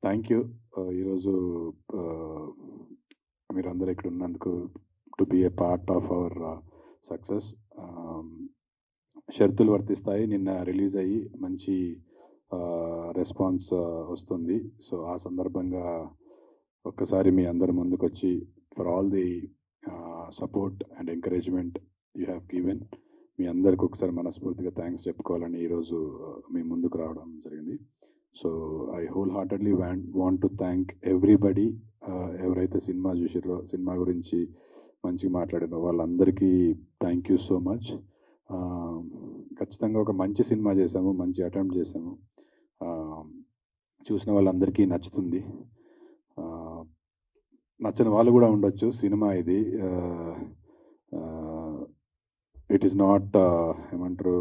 Thank you. ఈరోజు మీరందరూ ఇక్కడ ఉన్నందుకు, to be a part of our success. షరతులు వర్తిస్తాయి నిన్న రిలీజ్ అయ్యి మంచి రెస్పాన్స్ వస్తుంది. సో ఆ సందర్భంగా ఒక్కసారి మీ అందరి ముందుకు వచ్చి for all the support and encouragement you have given, మీ అందరికి ఒకసారి మనస్ఫూర్తిగా థ్యాంక్స్ చెప్పుకోవాలని ఈరోజు మీ ముందుకు రావడం జరిగింది. So I whole heartedly want to thank everybody. ఎవరైతే సినిమా చూసిర్రో, సినిమా గురించి మంచిగా మాట్లాడినో వాళ్ళందరికీ థ్యాంక్ యూ సో మచ్. ఖచ్చితంగా ఒక మంచి సినిమా చేసాము, మంచి అటెంప్ట్ చేసాము. చూసిన వాళ్ళందరికీ నచ్చుతుంది. నచ్చని వాళ్ళు కూడా ఉండొచ్చు. సినిమా ఇది ఇట్ ఈస్ నాట్ ఏమంటారు,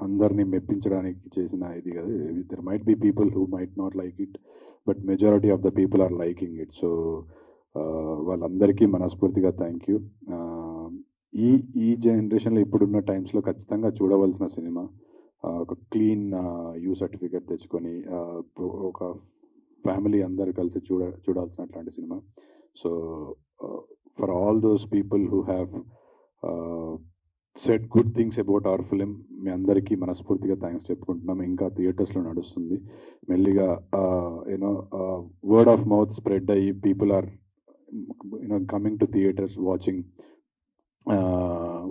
అందరినీ మెప్పించడానికి చేసిన ఇది కదా. There might be people who might not like it, but majority of the people are liking it. So వాళ్ళందరికీ మనస్ఫూర్తిగా థ్యాంక్ యూ. ఈ జనరేషన్లో ఇప్పుడున్న టైమ్స్లో ఖచ్చితంగా చూడవలసిన సినిమా. ఒక క్లీన్ యూ సర్టిఫికేట్ తెచ్చుకొని ఒక ఫ్యామిలీ అందరు కలిసి చూడాల్సిన అట్లాంటి సినిమా. So for all those people who have said good things about our film, మీ అందరికీ మనస్ఫూర్తిగా థ్యాంక్స్ చెప్పుకుంటున్నాం. ఇంకా థియేటర్స్లో నడుస్తుంది మెల్లిగా. You know word of mouth spread అయ్యి people are coming to theatres,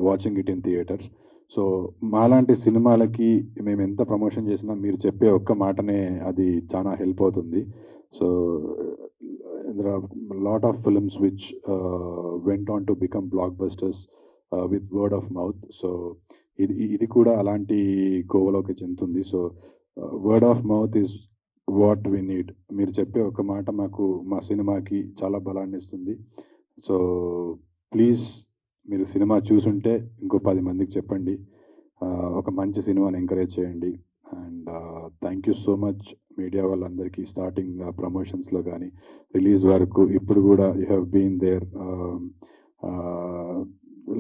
watching it in theatres. So మాలాంటి సినిమాలకి మేము ఎంత ప్రమోషన్ చేసినా మీరు చెప్పే ఒక్క మాటనే అది చాలా హెల్ప్ అవుతుంది. So there are a lot of films which went on to become blockbusters with word of mouth. So ఇది కూడా అలాంటి కోవలోకి చెందుతుంది. So word of mouth is what we need. మీరు చెప్పే ఒక మాట మాకు మా సినిమాకి చాలా బలాన్ని ఇస్తుంది. సో ప్లీజ్ మీరు సినిమా చూసుంటే ఇంకో 10 మందికి చెప్పండి, ఒక మంచి సినిమాని ఎంకరేజ్ చేయండి. And thank you so much media వాళ్ళందరికీ. స్టార్టింగ్ ప్రమోషన్స్లో కానీ రిలీజ్ వరకు ఇప్పుడు కూడా you have been there.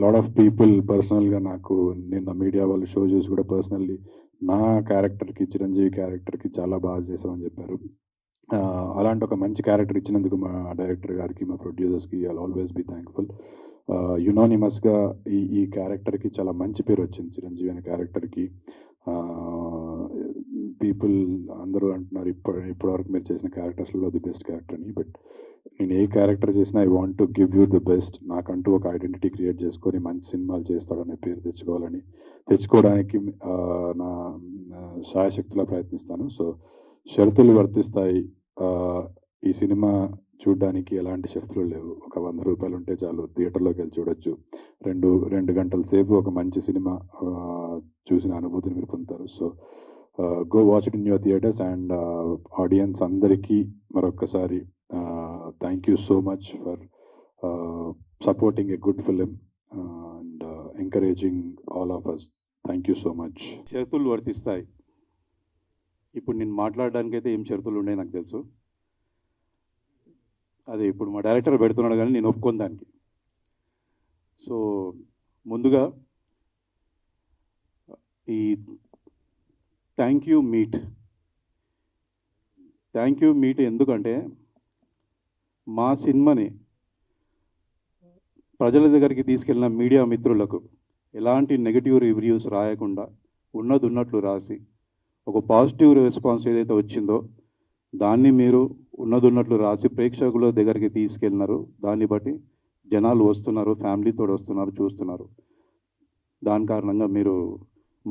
Lot of people పర్సనల్గా నాకు నిన్న మీడియా వాళ్ళు షో చూసి కూడా పర్సనల్లీ నా క్యారెక్టర్కి, చిరంజీవి క్యారెక్టర్కి చాలా బాగా చేసామని చెప్పారు. అలాంటి ఒక మంచి క్యారెక్టర్ ఇచ్చినందుకు మా డైరెక్టర్ గారికి, మా ప్రొడ్యూసర్స్కి ఐల్ ఆల్వేస్ బీ థ్యాంక్ఫుల్. యునానిమస్గా ఈ క్యారెక్టర్కి చాలా మంచి పేరు వచ్చింది, చిరంజీవి అనే క్యారెక్టర్కి. పీపుల్ అందరూ అంటున్నారు ఇప్పటివరకు మీరు చేసిన క్యారెక్టర్స్లో ది బెస్ట్ క్యారెక్టర్ అని. బట్ నేను ఏ క్యారెక్టర్ చేసినా I want to give you the best. నాకంటూ ఒక ఐడెంటిటీ క్రియేట్ చేసుకొని మంచి సినిమాలు చేస్తాడనే పేరు తెచ్చుకోవడానికి నా శాయశక్తిలో ప్రయత్నిస్తాను. సో షరతులు వర్తిస్తాయి. ఈ సినిమా చూడడానికి ఎలాంటి షరతులు లేవు. ఒక 100 రూపాయలు ఉంటే చాలు, థియేటర్లోకి వెళ్ళి చూడొచ్చు. 2 గంటల సేపు ఒక మంచి సినిమా చూసిన అనుభూతిని మీరు పొందుతారు. So go watch it in your theatres. And audience అందరికీ మరొక్కసారి thank you so much for supporting a good film and encouraging all of us. Thank you so much. షరతులు వర్తిస్తాయి. ఇప్పుడు నేను మాట్లాడడానికైతే ఏం షరతులు ఉన్నాయి నాకు తెలుసు. అదే ఇప్పుడు మా డైరెక్టర్ పెడుతున్నాడు కానీ నేను ఒప్పుకోను దానికి. సో ముందుగా ఈ థ్యాంక్ యూ మీట్ ఎందుకంటే మా సినిమాని ప్రజల దగ్గరికి తీసుకెళ్ళిన మీడియా మిత్రులకు ఎలాంటి నెగిటివ్ రివ్యూస్ రాయకుండా ఉన్నట్లు రాసి ఒక పాజిటివ్ రెస్పాన్స్ ఏదైతే వచ్చిందో దాన్ని మీరు ఉన్నట్లు రాసి ప్రేక్షకుల దగ్గరికి తీసుకెళ్ళినారు. దాన్ని బట్టి జనాలు వస్తున్నారు, ఫ్యామిలీతో వస్తున్నారు, చూస్తున్నారు. దాని కారణంగా మీరు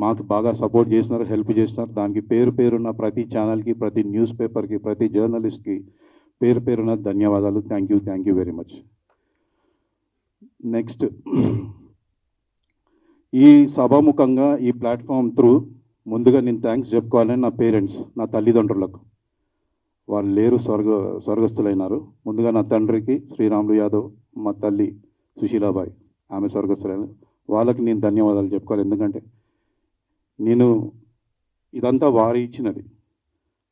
మాకు బాగా సపోర్ట్ చేసినారు, హెల్ప్ చేసినారు. దానికి పేరున్న ప్రతి ఛానల్కి, ప్రతి న్యూస్ పేపర్కి, ప్రతి జర్నలిస్ట్కి పేరున ధన్యవాదాలు. Thank you very much. Next, ఈ సభాముఖంగా ఈ ప్లాట్ఫామ్ త్రూ ముందుగా నేను థ్యాంక్స్ చెప్పుకోవాలని నా పేరెంట్స్, నా తల్లిదండ్రులకు. వాళ్ళు లేరు, స్వర్గస్థులైనారు. ముందుగా నా తండ్రికి శ్రీరాములు యాదవ్, మా తల్లి సుశీలాబాయి, ఆమె స్వర్గస్థులైన వాళ్ళకి నేను ధన్యవాదాలు చెప్పుకోవాలి. ఎందుకంటే నేను ఇదంతా వారు ఇచ్చినది.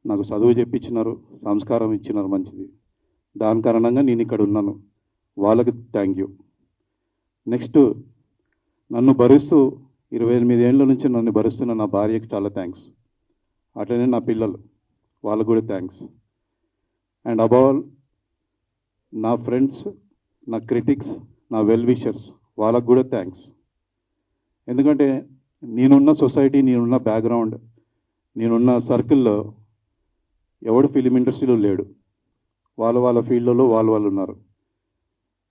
నాకు చదువు చెప్పించినారు, సంస్కారం ఇచ్చినారు మంచిది. దాని కారణంగా నేను ఇక్కడ ఉన్నాను. వాళ్ళకి థ్యాంక్ యూ. నెక్స్ట్, నన్ను భరిస్తూ 28 ఏళ్ళ నుంచి నన్ను భరిస్తున్న నా భార్యకి చాలా థ్యాంక్స్. అట్లనే నా పిల్లలు, వాళ్ళకు కూడా థ్యాంక్స్. అండ్ అబౌల్ నా ఫ్రెండ్స్, నా క్రిటిక్స్, నా వెల్ విషర్స్, వాళ్ళకు కూడా థ్యాంక్స్. ఎందుకంటే నేనున్న సొసైటీ, నేనున్న బ్యాక్గ్రౌండ్, నేనున్న సర్కిల్లో ఎవడు ఫిలిం ఇండస్ట్రీలో లేడు. వాళ్ళ ఫీల్డ్లలో వాళ్ళు ఉన్నారు.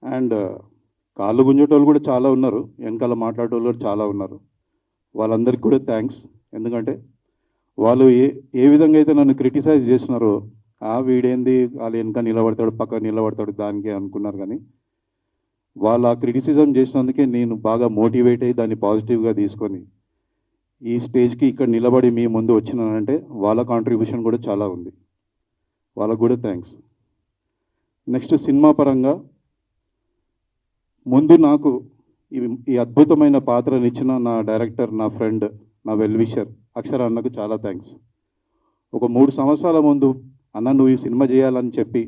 అండ్ కాళ్ళు గుంజేటోళ్ళు కూడా చాలా ఉన్నారు, వెనకాల మాట్లాడేటోళ్ళు కూడా చాలా ఉన్నారు. వాళ్ళందరికీ కూడా థ్యాంక్స్. ఎందుకంటే వాళ్ళు ఏ విధంగా అయితే నన్ను క్రిటిసైజ్ చేస్తున్నారో, వీడేంది వాళ్ళు వెనక నిలబడతాడు, పక్క నిలబడతాడు దానికే అనుకున్నారు. కానీ వాళ్ళు ఆ క్రిటిసిజం చేసినందుకే నేను బాగా మోటివేట్ అయ్యి దాన్ని పాజిటివ్గా తీసుకొని ఈ స్టేజ్కి ఇక్కడ నిలబడి మీ ముందు వచ్చినానంటే వాళ్ళ కాంట్రిబ్యూషన్ కూడా చాలా ఉంది. వాళ్ళకు కూడా థ్యాంక్స్. నెక్స్ట్ సినిమా పరంగా ముందు నాకు ఈ అద్భుతమైన పాత్రను ఇచ్చిన నా డైరెక్టర్, నా ఫ్రెండ్, నా వెల్ విషర్ అక్షర అన్నకు చాలా థ్యాంక్స్. ఒక 3 సంవత్సరాల ముందు అన్న నువ్వు ఈ సినిమా చేయాలని చెప్పి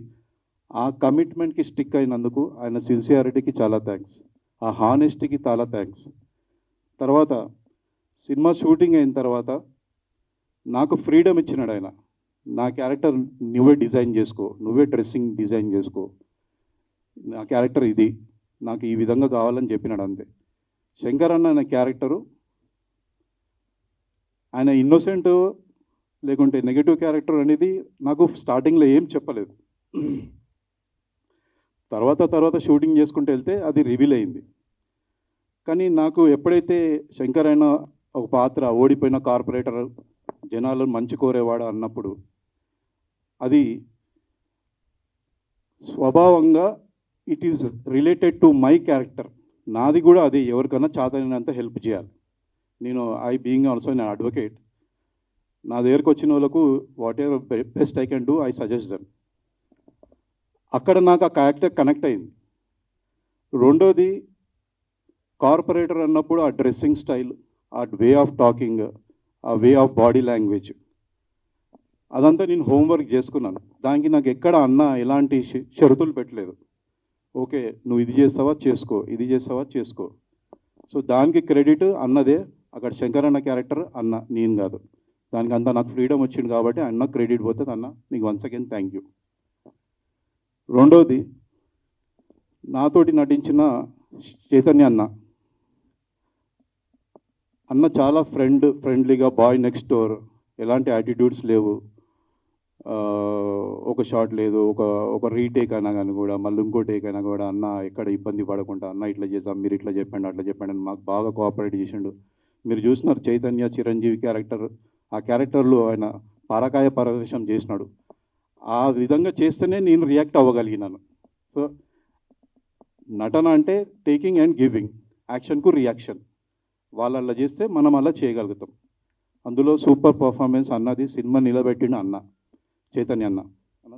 ఆ కమిట్మెంట్కి స్టిక్ అయినందుకు ఆయన సిన్సియారిటీకి చాలా థ్యాంక్స్, ఆ హానెస్టీకి చాలా థ్యాంక్స్. తర్వాత సినిమా షూటింగ్ అయిన తర్వాత నాకు ఫ్రీడమ్ ఇచ్చినాడు ఆయన. నా క్యారెక్టర్ నువ్వే డిజైన్ చేసుకో, నువ్వే డ్రెస్సింగ్ డిజైన్ చేసుకో, నా క్యారెక్టర్ ఇది, నాకు ఈ విధంగా కావాలని చెప్పినాడు అంతే. శంకర్ అన్న క్యారెక్టరు ఆయన ఇన్నోసెంట్ లేకుంటే నెగిటివ్ క్యారెక్టర్ అనేది నాకు స్టార్టింగ్లో ఏం చెప్పలేదు. తర్వాత షూటింగ్ చేసుకుంటూ వెళ్తే అది రివీల్ అయింది. కానీ నాకు ఎప్పుడైతే శంకర్ అయిన ఒక పాత్ర ఓడిపోయిన కార్పొరేటర్, జనాలు మంచి కోరేవాడు అన్నప్పుడు అది స్వభావంగా it is related to my character. నాది కూడా అది ఎవరికైనా చాతనైనంత హెల్ప్ చేయాలి. నేను బీయింగ్ ఆల్సో నేను అడ్వకేట్, నా దగ్గరకు వచ్చిన వాళ్ళకు what ever best I can do I suggest them. అక్కడ నాకు ఆ క్యారెక్టర్ కనెక్ట్ అయింది. రెండోది కార్పొరేటర్ అన్నప్పుడు ఆ డ్రెస్సింగ్ స్టైల్, ఆ వే ఆఫ్ టాకింగ్, ఆ వే ఆఫ్ బాడీ లాంగ్వేజ్, అదంతా నేను హోంవర్క్ చేసుకున్నాను. దానికి నాకు ఎక్కడ అన్న ఎలాంటి షరతులు పెట్టలేదు. ఓకే నువ్వు ఇది చేస్తావా చేసుకో, ఇది చేస్తావా చేసుకో. సో దానికి క్రెడిట్ అన్నదే. అక్కడ శంకర్ అన్న క్యారెక్టర్ అన్న, నేను కాదు. దానికి అంతా నాకు ఫ్రీడమ్ వచ్చింది కాబట్టి అన్న క్రెడిట్ పోతుంది. అన్న నీకు వన్స్ అగైన్ థ్యాంక్ యూ. రెండోది నాతోటి నటించిన చైతన్య అన్న చాలా ఫ్రెండ్లీగా, బాయ్ నెక్స్ట్ డోర్, ఎలాంటి యాటిట్యూడ్స్ లేవు. ఒక షాట్ లేదు, ఒక రీటేక్ అయినా కానీ కూడా మళ్ళీ ఇంకో టేక్ అయినా కూడా అన్న ఎక్కడ ఇబ్బంది పడకుండా అన్న ఇట్లా చేద్దాం, మీరు ఇట్లా చెప్పండి, అట్లా చెప్పండి అని మాకు బాగా కోఆపరేట్ చేసిండు. మీరు చూసినారు చైతన్య చిరంజీవి క్యారెక్టర్, ఆ క్యారెక్టర్లో ఆయన పరకాయ ప్రవేశం చేసినాడు. ఆ విధంగా చేస్తేనే నేను రియాక్ట్ అవ్వగలిగినాను. సో నటన అంటే టేకింగ్ అండ్ గివింగ్, యాక్షన్కు రియాక్షన్. వాళ్ళు అలా చేస్తే మనం అలా చేయగలుగుతాం. అందులో సూపర్ పర్ఫార్మెన్స్ అన్నది, సినిమా నిలబెట్టిన అన్న చైతన్య అన్న.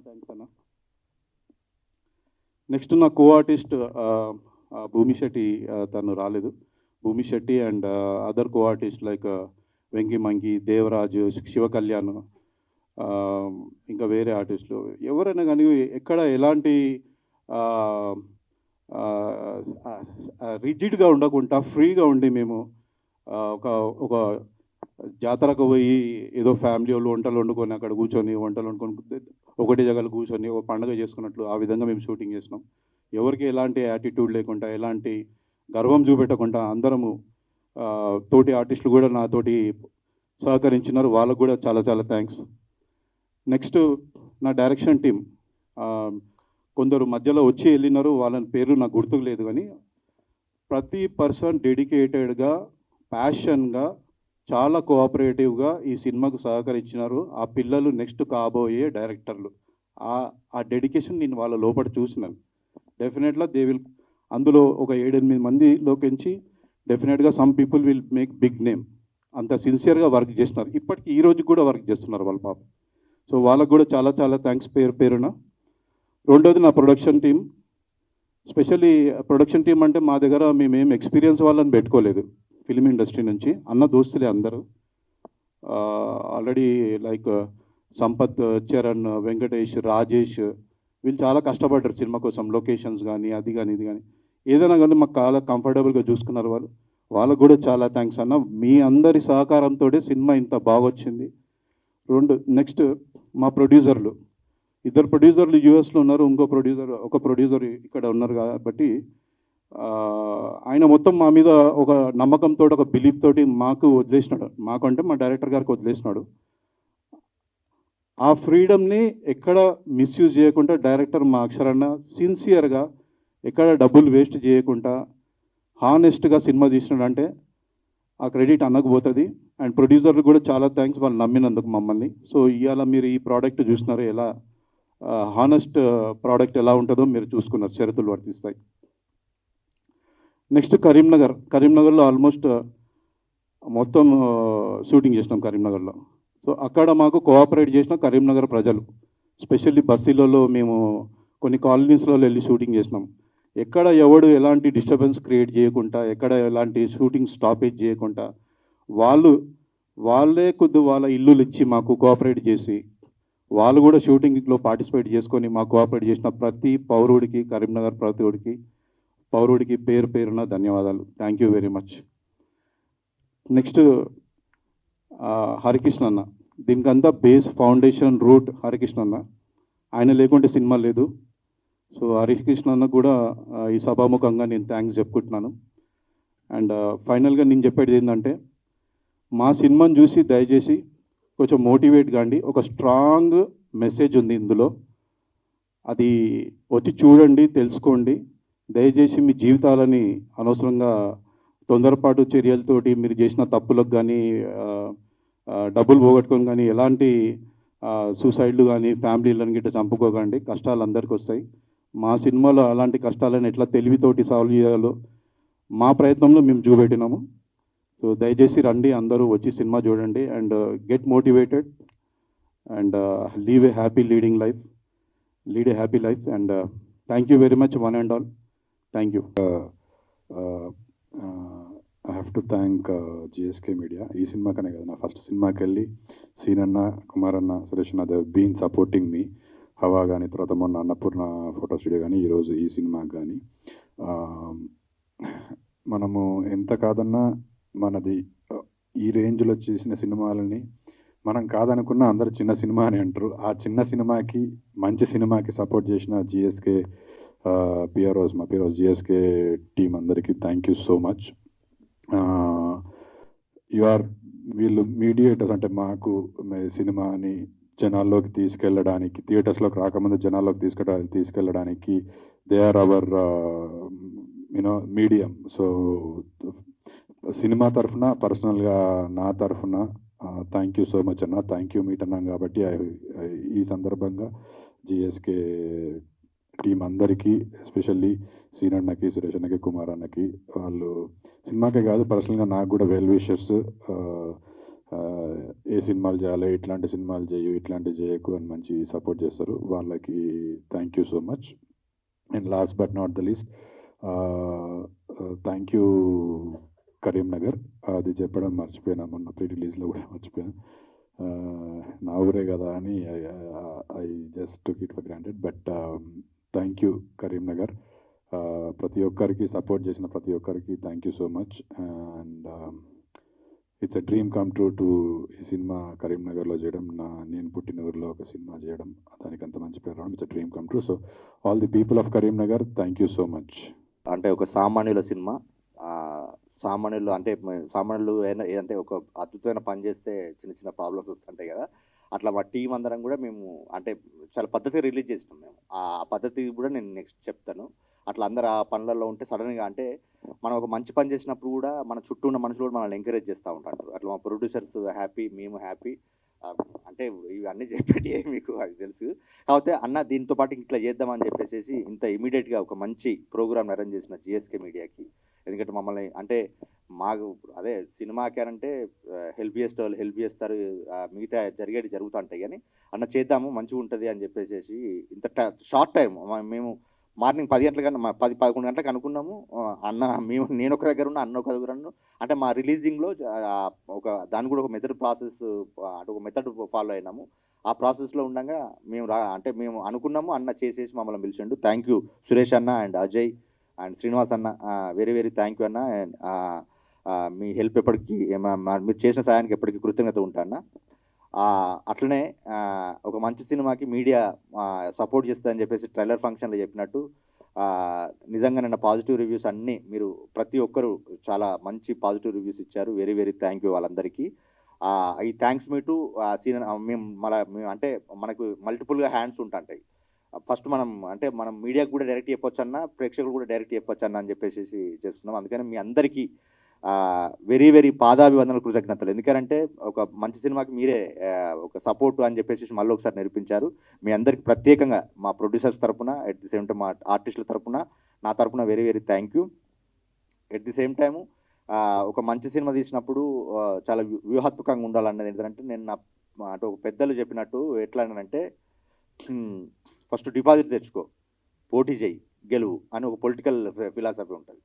థ్యాంక్స్ అన్న. నెక్స్ట్ నా కో ఆర్టిస్ట్ భూమి శెట్టి, తను రాలేదు. భూమి Shetty and other co artist like Venky మంకి, Devaraju, Shiva Kalyan, ఇంకా వేరే ఆర్టిస్టులు ఎవరైనా కానీ ఎక్కడ ఎలాంటి రిజిడ్గా ఉండకుండా ఫ్రీగా ఉండి మేము ఒక జాతరకు పోయి ఏదో ఫ్యామిలీ వాళ్ళు వంటలు వండుకొని అక్కడ కూర్చొని వంటలు వండుకొని ఒకటి జగలు కూర్చొని ఒక పండుగ చేసుకున్నట్లు ఆ విధంగా మేము షూటింగ్ చేసినాం. ఎవరికి ఎలాంటి యాటిట్యూడ్ లేకుండా, ఎలాంటి గర్వం చూపెట్టకుండా అందరము తోటి ఆర్టిస్టులు కూడా నాతోటి సహకరించినారు. వాళ్ళకు కూడా చాలా చాలా థ్యాంక్స్. నెక్స్ట్ నా డైరెక్షన్ టీం, కొందరు మధ్యలో వచ్చి వెళ్ళినారు, వాళ్ళని పేరు నాకు గుర్తుకు లేదు. కానీ ప్రతి పర్సన్ డెడికేటెడ్గా, ప్యాషన్గా, చాలా కోఆపరేటివ్గా ఈ సినిమాకు సహకరించినారు. ఆ పిల్లలు నెక్స్ట్ కాబోయే డైరెక్టర్లు. ఆ డెడికేషన్ నేను వాళ్ళ లోపల చూసినాను. డెఫినెట్గా దే విల్, అందులో ఒక 7-8 మందిలోకించి డెఫినెట్గా some people will make big name. అంత సిన్సియర్గా వర్క్ చేస్తున్నారు. ఇప్పటికి ఈ రోజు కూడా వర్క్ చేస్తున్నారు వాళ్ళ పాప. సో వాళ్ళకు కూడా చాలా చాలా థ్యాంక్స్ పేరున. రెండోది నా production team. Specially production team అంటే మా దగ్గర మేమేం ఎక్స్పీరియన్స్ వాళ్ళని పెట్టుకోలేదు ఫిలిం ఇండస్ట్రీ నుంచి. అన్న దోస్తులే అందరూ. ఆల్రెడీ లైక్ సంపత్, చరణ్, వెంకటేష్, రాజేష్, వీళ్ళు చాలా కష్టపడ్డారు సినిమా కోసం. లొకేషన్స్ కానీ అది కానీ ఇది కానీ ఏదైనా కానీ మాకు చాలా కంఫర్టబుల్గా చూసుకున్నారు వాళ్ళు. వాళ్ళకు కూడా చాలా థ్యాంక్స్ అన్న. మీ అందరి సహకారంతో సినిమా ఇంత బాగొచ్చింది. నెక్స్ట్ మా ప్రొడ్యూసర్లు ఇద్దరు ప్రొడ్యూసర్లు యూఎస్లో ఉన్నారు, ఒక ప్రొడ్యూసర్ ఇక్కడ ఉన్నారు కాబట్టి ఆయన మొత్తం మా మీద ఒక నమ్మకంతో, ఒక బిలీఫ్ తోటి మాకు వదిలేసినాడు. మాకు అంటే మా డైరెక్టర్ గారికి వదిలేసినాడు. ఆ ఫ్రీడమ్ని ఎక్కడ మిస్యూజ్ చేయకుండా డైరెక్టర్ మా అక్షరాన్న సిన్సియర్గా ఎక్కడ డబ్బులు వేస్ట్ చేయకుండా హానెస్ట్గా సినిమా తీసినాడంటే ఆ క్రెడిట్ అన్నకు పోతుంది. అండ్ ప్రొడ్యూసర్లు కూడా చాలా థ్యాంక్స్, వాళ్ళు నమ్మినందుకు మమ్మల్ని. సో ఇవాళ మీరు ఈ ప్రోడక్ట్ చూసినారు, ఎలా హానెస్ట్ ప్రోడక్ట్ ఎలా ఉంటుందో మీరు చూసుకున్నారు, షరతులు వర్తిస్తాయి. నెక్స్ట్ కరీంనగర్లో ఆల్మోస్ట్ మొత్తం షూటింగ్ చేసినాం కరీంనగర్లో. సో అక్కడ మాకు కోఆపరేట్ చేసిన కరీంనగర్ ప్రజలు, స్పెషల్లీ బస్సీలలో మేము కొన్ని కాలనీస్లో వెళ్ళి షూటింగ్ చేసినాం. ఎక్కడ ఎవడు ఎలాంటి డిస్టర్బెన్స్ క్రియేట్ చేయకుండా, ఎక్కడ ఎలాంటి షూటింగ్ స్టాపేజ్ చేయకుండా వాళ్ళే వాళ్ళ ఇల్లులు ఇచ్చి మాకు కోఆపరేట్ చేసి, వాళ్ళు కూడా షూటింగ్లో పార్టిసిపేట్ చేసుకొని మాకు కోఆపరేట్ చేసిన ప్రతి పౌరుడికి, కరీంనగర్ పౌరుడికి పేరు పేరున ధన్యవాదాలు. Thank you very much. Next Harikrishna అన్న, దీనికంతా బేస్ ఫౌండేషన్ రూట్ హరికృష్ణ అన్న. ఆయన లేకుంటే సినిమా లేదు. సో హరికృష్ణ అన్న కూడా ఈ సభాముఖంగా నేను థ్యాంక్స్ చెప్పుకుంటున్నాను. అండ్ ఫైనల్గా నేను చెప్పేది ఏంటంటే, మా సినిమాని చూసి దయచేసి కొంచెం మోటివేట్ కాండి. ఒక స్ట్రాంగ్ మెసేజ్ ఉంది ఇందులో, అది వచ్చి చూడండి, తెలుసుకోండి. దయచేసి మీ జీవితాలని అనవసరంగా తొందరపాటు చర్యలతోటి మీరు చేసిన తప్పులకు కానీ, డబ్బులు పోగొట్టుకొని కానీ, ఎలాంటి సూసైడ్లు కానీ, ఫ్యామిలీలను గిట్ట చంపుకోకండి. కష్టాలు అందరికీ వస్తాయి. మా సినిమాలో అలాంటి కష్టాలను ఎట్లా తెలివితోటి సాల్వ్ చేయాలో మా ప్రయత్నంలో మేము చూపెట్టినాము. సో దయచేసి రండి, అందరూ వచ్చి సినిమా చూడండి and get motivated and lead a happy life and thank you very much one and all. Thank you. I have to thank GSK media. ఈ సినిమాకనే కదా, నా ఫస్ట్ సినిమాకి వెళ్ళి సీన్ అన్న, కుమార్ అన్న, సురేష్ అన్న, దే బీన్ సపోర్టింగ్ మీ. హవా కానీ, తర్వాత మొన్న అన్నపూర్ణ ఫోటో స్టూడియో కానీ, ఈరోజు ఈ సినిమాకి కానీ. మనము ఎంత కాదన్నా మనది ఈ రేంజ్లో చేసిన సినిమాలని మనం కాదనుకున్నా అందరు చిన్న సినిమా అని అంటారు. ఆ చిన్న సినిమాకి, మంచి సినిమాకి సపోర్ట్ చేసిన జిఎస్కే పిఆర్ఓస్, మా పిఆర్ఓస్, జిఎస్కే టీం అందరికీ థ్యాంక్ యూ సో మచ్. వీళ్ళు మీడియేటర్స్, అంటే మాకు సినిమాని జనాల్లోకి తీసుకెళ్ళడానికి, థియేటర్స్లోకి రాకముందు జనాల్లోకి తీసుకెళ్ళడానికి they are our medium. So సినిమా తరఫున, పర్సనల్గా నా తరఫున థ్యాంక్ యూ సో మచ్ అన్న. థ్యాంక్ యూ మీట్ అన్నాం కాబట్టి ఈ సందర్భంగా జిఎస్కే టీం అందరికీ, ఎస్పెషల్లీ సీన్ అన్నకి, సురేష్ అన్నకి, కుమార్ అన్నకి, వాళ్ళు సినిమాకే కాదు పర్సనల్గా నాకు కూడా వెల్ విషర్స్. ఏ సినిమాలు చేయాలి, ఇట్లాంటి సినిమాలు చేయు, ఇట్లాంటివి చేయకు అని మంచి సపోర్ట్ చేస్తారు. వాళ్ళకి thank you so much. And last but not the least, thank you Karimnagar. అది చెప్పడం మర్చిపోయినా, మొన్న ప్రీ రిలీజ్లో కూడా మర్చిపోయాను. నా ఊరే కదా అని I just took it for granted. But thank you Karimnagar. ప్రతి ఒక్కరికి సపోర్ట్ చేసిన ప్రతి ఒక్కరికి thank you so much. And it's a dream come true to ఈ సినిమా కరీంనగర్లో చేయడం, నేను పుట్టిన ఊరిలో ఒక సినిమా చేయడం, దానికి అంత మంచి పేరు రావడం, it's a dream come true. So all the people of Karimnagar, thank you so much. అంటే ఒక సామాన్యుల సినిమా, సామాన్యులు అంటే ఒక అద్భుతమైన పని చేస్తే చిన్న చిన్న ప్రాబ్లమ్స్ వస్తుంటాయి కదా, అట్లా మా టీం అందరం కూడా మేము అంటే చాలా పద్ధతిగా రిలీజ్ చేసినాం. మేము ఆ పద్ధతి కూడా నేను నెక్స్ట్ చెప్తాను. అట్లా అందరు ఆ పనులలో ఉంటే సడన్గా, అంటే మనం ఒక మంచి పని చేసినప్పుడు కూడా మన చుట్టూ ఉన్న మనుషులు కూడా మనల్ని ఎంకరేజ్ చేస్తూ ఉంటారు. అట్లా మా ప్రొడ్యూసర్స్ హ్యాపీ, మేము హ్యాపీ. అంటే ఇవన్నీ చెప్పేటి మీకు అది తెలుసు. కాకపోతే అన్న దీంతో పాటు ఇట్లా చేద్దామని చెప్పేసి ఇంత ఇమీడియట్గా ఒక మంచి ప్రోగ్రామ్ అరేంజ్ చేసిన జిఎస్కే మీడియాకి. ఎందుకంటే మమ్మల్ని అంటే మాకు అదే సినిమాకి అంటే హెల్ప్ చేసే వాళ్ళు హెల్ప్ చేస్తారు, మిగతా జరుగుతూ ఉంటాయి. కానీ అన్న చేద్దాము మంచిగా ఉంటుంది అని చెప్పేసి ఇంత షార్ట్ టైం మేము మార్నింగ్ 10 గంటల కన్నా 10-11 గంటలకు అనుకున్నాము. నేను ఒక దగ్గర ఉన్న, అన్న ఒక దగ్గర ఉన్నాను. అంటే మా రిలీజింగ్లో ఒక దాన్ని కూడా ఒక ప్రాసెస్, అంటే ఒక మెథడ్ ఫాలో అయినాము. ఆ ప్రాసెస్లో ఉండగా అంటే మేము అనుకున్నాము, అన్న చేసేసి మమ్మల్ని పిలిచిండు. థ్యాంక్ యూ సురేష్ అన్న అండ్ అజయ్ అండ్ శ్రీనివాస్ అన్న, వెరీ వెరీ థ్యాంక్ యూ అన్న. అండ్ మీ హెల్ప్ ఎప్పటికీ, మీరు చేసిన సాయానికి ఎప్పటికీ కృతజ్ఞత ఉంటా అన్న. అట్లనే ఒక మంచి సినిమాకి మీడియా సపోర్ట్ చేస్తుందని చెప్పేసి ట్రైలర్ ఫంక్షన్లో చెప్పినట్టు నిజంగా నిన్న పాజిటివ్ రివ్యూస్ అన్నీ మీరు ప్రతి ఒక్కరు చాలా మంచి పాజిటివ్ రివ్యూస్ ఇచ్చారు. వెరీ వెరీ థ్యాంక్ యూ వాళ్ళందరికీ. ఈ థ్యాంక్స్ మీ టు సీన్ మేము అంటే మనకు మల్టిపుల్గా హ్యాండ్స్ ఉంటుంటాయి. ఫస్ట్ మనం మీడియాకు కూడా డైరెక్ట్ చెప్పొచ్చు అన్న, ప్రేక్షకులు కూడా డైరెక్ట్ చెప్పొచ్చు అన్న అని చెప్పేసి చేస్తున్నాం. అందుకని మీ అందరికీ వెరీ వెరీ పాదాభివందనలు, కృతజ్ఞతలు. ఎందుకంటే ఒక మంచి సినిమాకి మీరే ఒక సపోర్ట్ అని చెప్పేసి మళ్ళీ ఒకసారి నిరూపించారు. మీ అందరికి ప్రత్యేకంగా మా ప్రొడ్యూసర్స్ తరపున, ఎట్ ది సేమ్ టైం మా ఆర్టిస్టుల తరపున, నా తరపున very very thank you. At the same time ఒక మంచి సినిమా తీసినప్పుడు చాలా వ్యూహాత్మకంగా ఉండాలన్నది ఏంటంటే, నేను అంటే ఒక పెద్దలు చెప్పినట్టు ఎట్లా అంటే, ఫస్ట్ డిపాజిట్ తెచ్చుకో, పోటీ చేయి, గెలువు అని ఒక పొలిటికల్ ఫిలాసఫీ ఉంటుంది.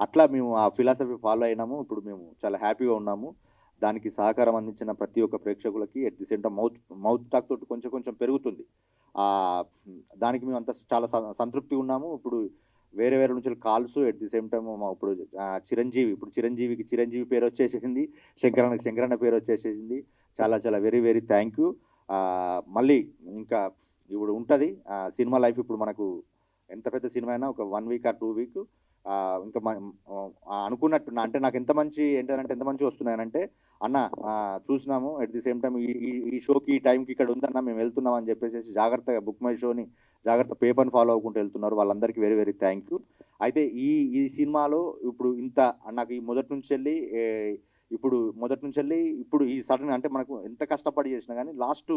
అట్లా మేము ఆ ఫిలాసఫీ ఫాలో అయినాము. ఇప్పుడు మేము చాలా హ్యాపీగా ఉన్నాము. దానికి సహకారం అందించిన ప్రతి ఒక్క ప్రేక్షకులకి at the same time mouth talk తోటి కొంచెం కొంచెం పెరుగుతుంది. దానికి మేము అంతా చాలా సంతృప్తిగా ఉన్నాము. ఇప్పుడు వేరే వేరే నుంచి calls, at the same time ఇప్పుడు చిరంజీవికి చిరంజీవి పేరు వచ్చేసింది, శంకరన్న పేరు వచ్చేసింది. చాలా చాలా వెరీ వెరీ థ్యాంక్ యూ. మళ్ళీ ఇంకా ఇప్పుడు ఉంటుంది సినిమా లైఫ్. ఇప్పుడు మనకు ఎంత పెద్ద సినిమా అయినా ఒక 1 వీక్ ఆర్ 2 వీక్ ఇంకా అనుకున్నట్టు అంటే నాకు ఎంత మంచి వస్తున్నాయనంటే, అన్న చూసినాము, ఎట్ ది సేమ్ టైం ఈ షోకి ఈ టైంకి ఇక్కడ ఉందన్న, మేము వెళ్తున్నాం అని చెప్పేసి జాగ్రత్తగా బుక్ మై షోని జాగ్రత్త పేపర్ని ఫాలో అవ్వకుంటూ వెళ్తున్నారు. వాళ్ళందరికీ వెరీ వెరీ థ్యాంక్ యూ. అయితే ఈ సినిమాలో ఇప్పుడు ఇంత నాకు ఈ మొదటి నుంచి వెళ్ళి ఇప్పుడు ఈ సడన్ అంటే మనకు ఎంత కష్టపడి చేసినా కానీ లాస్ట్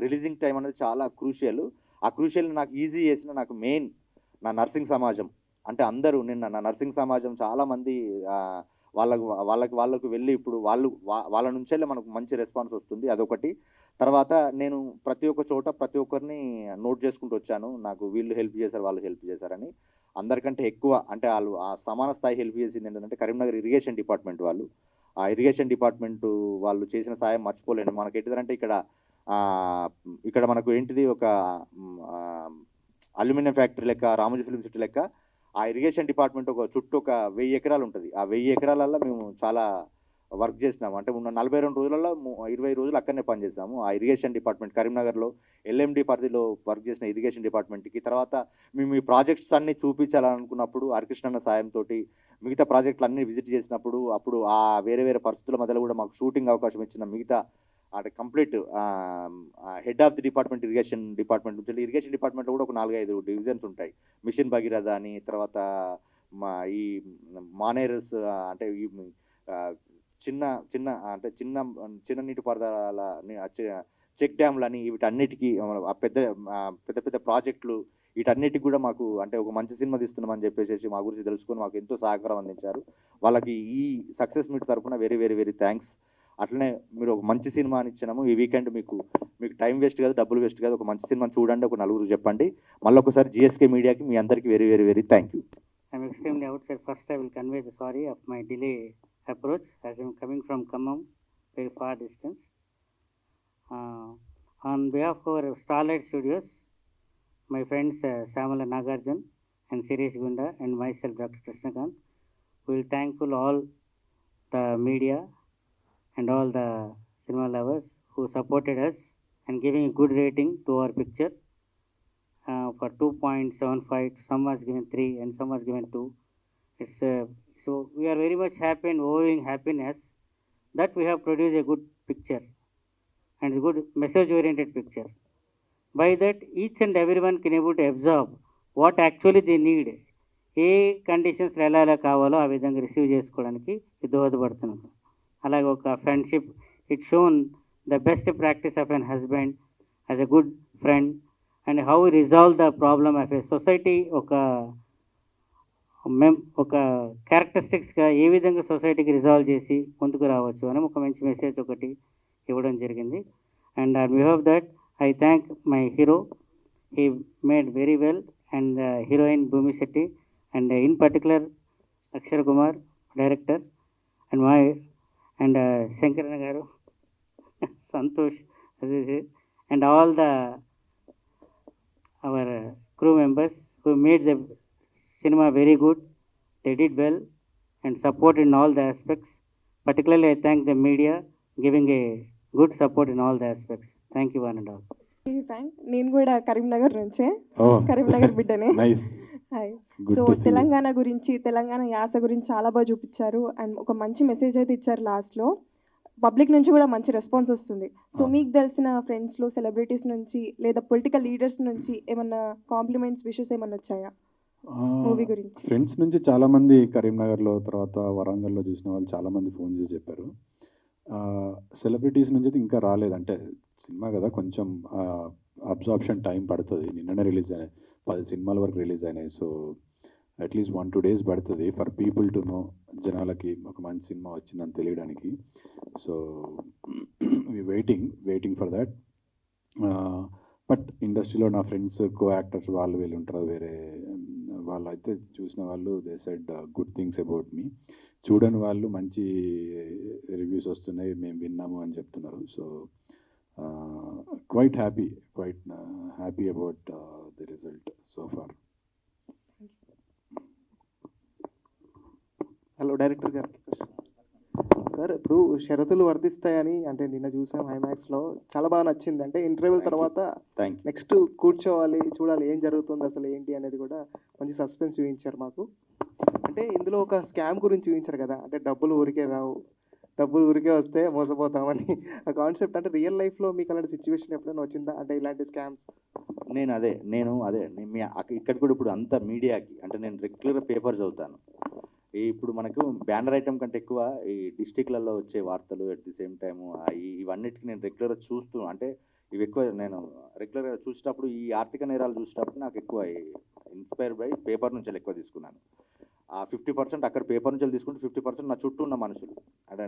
రిలీజింగ్ టైం అనేది చాలా క్రూషియల్. ఆ క్రూషియల్ని నాకు ఈజీ చేసిన నాకు మెయిన్ నా నర్సింగ్ సమాజం. అంటే అందరూ నిన్న నా నర్సింగ్ సమాజం చాలామంది వాళ్ళకు వెళ్ళి ఇప్పుడు వాళ్ళ నుంచే మనకు మంచి రెస్పాన్స్ వస్తుంది. అదొకటి. తర్వాత నేను ప్రతి ఒక్క చోట ప్రతి ఒక్కరిని నోట్ చేసుకుంటూ వచ్చాను. నాకు వీళ్ళు హెల్ప్ చేశారు, వాళ్ళు హెల్ప్ చేశారని. అందరికంటే ఎక్కువ అంటే వాళ్ళు ఆ సమాన స్థాయి హెల్ప్ చేసింది ఏంటంటే కరీంనగర్ ఇరిగేషన్ డిపార్ట్మెంట్ వాళ్ళు. ఆ ఇరిగేషన్ డిపార్ట్మెంట్ వాళ్ళు చేసిన సాయం మర్చిపోలేను. మనకి ఏంటిదంటే ఇక్కడ మనకు ఏంటిది ఒక అల్యూమినియం ఫ్యాక్టరీ లెక్క, రామోజీ ఫిల్మ్ సిటీ లెక్క ఆ ఇరిగేషన్ డిపార్ట్మెంట్ చుట్టూ ఒక 1000 ఎకరాలు ఉంటుంది. ఆ 1000 ఎకరాలలో మేము చాలా వర్క్ చేసినాము. అంటే ఉన్న 42 రోజులలో 20 రోజులు అక్కడనే పనిచేసాము. ఆ ఇరిగేషన్ డిపార్ట్మెంట్ కరీంనగర్లో LMD పరిధిలో వర్క్ చేసిన ఇరిగేషన్ డిపార్ట్మెంట్కి. తర్వాత మేము ఈ ప్రాజెక్ట్స్ అన్నీ చూపించాలనుకున్నప్పుడు హరికృష్ణన్న సాయంతో మిగతా ప్రాజెక్టులు అన్నీ విజిట్ చేసినప్పుడు అప్పుడు ఆ వేరే వేరే పరిస్థితుల మధ్యలో కూడా మాకు షూటింగ్ అవకాశం ఇచ్చిన మిగతా అంటే complete head of the department irrigation department నుంచి ఇరిగేషన్ డిపార్ట్మెంట్లో కూడా ఒక 4-5 డివిజన్స్ ఉంటాయి. మిషన్ భగీరథ అని, తర్వాత ఈ మానేరస్ అంటే ఈ చిన్న నీటిపారుదల చెక్ డ్యామ్లని వీటన్నిటికీ పెద్ద ప్రాజెక్టులు వీటన్నిటికి కూడా మాకు అంటే ఒక మంచి సినిమా తీస్తున్నామని చెప్పేసి మా గురించి తెలుసుకొని మాకు ఎంతో సహకారం అందించారు. వాళ్ళకి ఈ సక్సెస్ మీట్ తరఫున వెరీ వెరీ వెరీ థ్యాంక్స్. అట్లనే మీరు ఒక మంచి సినిమా అని ఇచ్చినాము. ఈ వీకెండ్ మీకు టైం వేస్ట్ కాదు, డబ్బులు వేస్ట్ కాదు. ఒక మంచి సినిమాని చూడండి, ఒక నలుగురు చెప్పండి. మళ్ళీ ఒకసారి GSK మీడియాకి మీ అందరికీ very very very thank you. I'm extremely outside. First, I will convey the sorry of my delay approach as I'm coming from Khammam, very far distance. On behalf of our Starlight Studios, my friends Samala Nagarjan and Sirish Gunda and myself, Dr. Krishnakant, we will thankful all the media and all the cinema lovers who supported us and giving a good rating to our picture. For 2.75, some was given 3 and some was given 2. It's so we are very much happy and overwhelming happiness that we have produced a good picture and a good message-oriented picture. By that, each and everyone can able to absorb what actually they need. A conditions ఎలా కావాలో ఆ విధంగా receive చేసుకోవడానికి ఇది దోహదపడుతున్నాం. అలాగే ఒక friendship, it shown the best practice of an husband as a good friend and how resolve the problem of a society. ఒక క్యారెక్టరిస్టిక్స్గా ఏ విధంగా సొసైటీకి రిజాల్వ్ చేసి ముందుకు రావచ్చు అని ఒక మంచి మెసేజ్ ఒకటి ఇవ్వడం జరిగింది. And on behalf that I thank my hero, he made very well, and heroine Bhumi Shetty, and in particular Akshara Kumar director, and Shankaranna garu, Santosh, and all our crew members who made the cinema very good. They did well and support in all the aspects. Particularly I thank the media giving a good support in all the aspects. Thank you one and all. Frank, నేను కూడా కరీంనగర్ నుంచే, ఓ కరీంనగర్ బిడ్డనే. Nice, hi. Good so to see. Telangana గురించి, తెలంగాణ యాస గురించి చాలా బాగా చూపించారు అండ్ ఒక మంచి మెసేజ్ అయితే ఇచ్చారు లాస్ట్లో. పబ్లిక్ నుంచి కూడా మంచి రెస్పాన్స్ వస్తుంది. సో మీకు తెలిసిన ఫ్రెండ్స్లో, సెలబ్రిటీస్ నుంచి లేదా పొలిటికల్ లీడర్స్ నుంచి ఏమన్నా కాంప్లిమెంట్స్, విషెస్ ఏమన్నా వచ్చాయా మూవీ గురించి? ఫ్రెండ్స్ నుంచి చాలామంది కరీంనగర్లో, తర్వాత వరంగల్లో చూసిన వాళ్ళు చాలామంది ఫోన్ చేసి చెప్పారు. సెలబ్రిటీస్ నుంచి అయితే ఇంకా రాలేదు, అంటే సినిమా కదా కొంచెం అబ్జార్ప్షన్ టైం పడుతుంది. నిన్ననే రిలీజ్ అయినాయి, 10 సినిమాల వరకు రిలీజ్ అయినాయి. సో అట్లీస్ట్ 1-2 days పడుతుంది ఫర్ పీపుల్ టు నో, జనాలకి ఒక మంచి సినిమా వచ్చిందని తెలియడానికి. So waiting for that. But ఇండస్ట్రీలో నా ఫ్రెండ్స్, కో యాక్టర్స్ వాళ్ళు వీళ్ళు ఉంటారు, వేరే వాళ్ళు అయితే చూసిన వాళ్ళు they said good things about me. చూడని వాళ్ళు మంచి రివ్యూస్ వస్తున్నాయి, మేము విన్నాము అని చెప్తున్నారు. So quite happy about the result so far. Hello director గారు. సార్, ఇప్పుడు షరతులు వర్తిస్తాయని అంటే నిన్న చూసాం ఐమాక్స్లో, చాలా బాగా నచ్చింది. అంటే ఇంటర్వ్యూల తర్వాత థ్యాంక్ యూ. నెక్స్ట్ కూర్చోవాలి, చూడాలి ఏం జరుగుతుంది అసలు ఏంటి అనేది కూడా మంచి సస్పెన్స్ చూపించారు మాకు. అంటే ఇందులో ఒక స్కామ్ గురించి చూపించారు కదా, అంటే డబ్బులు ఊరికే రావు, డబ్బులు ఊరికే వస్తే మోసపోతామని ఆ కాన్సెప్ట్. అంటే రియల్ లైఫ్లో మీకు అలాంటి సిచ్యువేషన్ ఎప్పుడైనా వచ్చిందా, అంటే ఇలాంటి స్కామ్స్? ఇక్కడ కూడా ఇప్పుడు అంతా మీడియాకి, అంటే నేను రెగ్యులర్ పేపర్ చదువుతాను. ఇప్పుడు మనకు బ్యానర్ ఐటమ్ కంటే ఎక్కువ ఈ డిస్టిక్లలో వచ్చే వార్తలు, అట్ ది సేమ్ టైము ఇవన్నిటికి నేను రెగ్యులర్గా చూస్తూ, అంటే ఇవి ఎక్కువ నేను రెగ్యులర్గా చూసేటప్పుడు, ఈ ఆర్థిక నేరాలు చూసేటప్పుడు నాకు ఎక్కువ ఇన్స్పైర్ బై పేపర్ నుంచి ఎక్కువ తీసుకున్నాను. ఆ 50% అక్కడ పేపర్ నుంచి తీసుకుంటే 50% నా చుట్టూ ఉన్న మనుషులు. అంటే